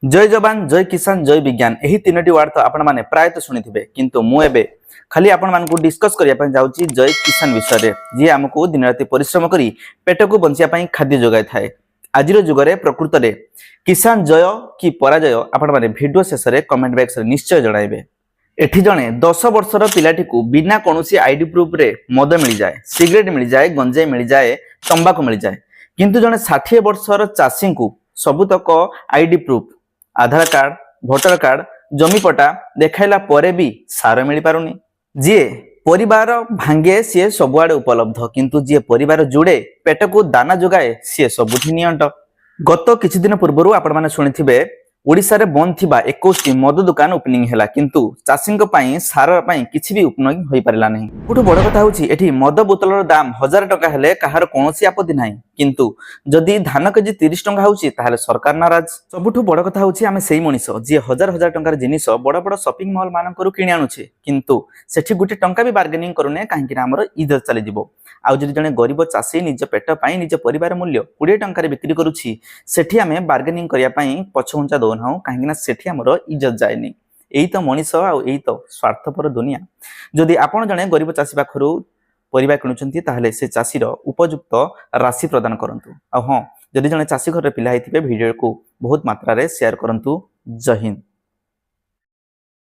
जय जवान जय किसान जय विज्ञान यही तीनोटी वार्ड तो आपण माने प्राय तो शुणी किंतु मु एबे खाली आपण मानकु डिस्कस करिया जाउची जय किसान विषय रे जी हमकु दिन राति परिश्रम करी पेट को बंचिया पई खाद्य जोगाय थाए। आजिर जुगरे प्रकृत रे किसान जय कि पराजय आपण माने वीडियो शेष रे कमेंट बॉक्स रे निश्चय जणाइबे। एठी जणे 10 वर्षर पिलाटी को बिना कोनोसी आईडी प्रूफ रे मद मिल जाए, सिगरेट मिल जाए, गंजाई मिल जाए, तंबाकू मिल जाए, किंतु जणे 60 वर्षर चाषी को सबुतक आईडी प्रूफ आधार कार्ड भोटर कार्ड जमी पटा देखाइला परे भी सार मिल पारुनी। जी परिवार भांगे सी सबुआडे उपलब्ध किंतु जी परिवार जुड़े पेट को दाना जोगाए सी सबुठी नियंट। गत किछि दिन पूर्व आपण माने सुनिथिबे ओडिसा रे बंद थिबा 21 मद दुकान ओपनिंग हैला किंतु चाषींक पई सार पई किछि भी ओपनिंग होई पारिला नहीं। बुठु बड़ कथा होछि एठी मद बोतलर दाम 1000 टका हेले कहार कोनोसी आपत्ति नाही किंतु जदि धान केजी 30 टका होछि ताहाले सरकार नाराज। सबुठु बड़ कथा होछि आमे सेही मनिष जे हजार हजार टंकार जिनिस बड़ बड़ शॉपिंग मॉल मानकरू किनि आनुछे किंतु सेठी गुटे टंका भी बार्गेनिंग करूने काहेकि हमर इज्जत चली जिवो। आउ जदि जने गरीब चाषी निज पेट पई निज परिवार मूल्य 20 टंका रे बिक्री करूछि सेठी आमे बार्गेनिंग करिया पई पछहुंचा दोन कहीं सेठी हमर इज्जत जाएनी। यही तो मनीष आउ यही तो स्वार्थपर दुनिया। जदि आपण जने गरीब चाषी पाखरु परिबा किणुचंती ताहले से चाषीर उपयुक्त राशि प्रदान करंतु। आ हां जदि जने चाषी घर पिला हेतिबे वीडियो को बहुत मात्रा रे शेयर करंतु। जय हिंद।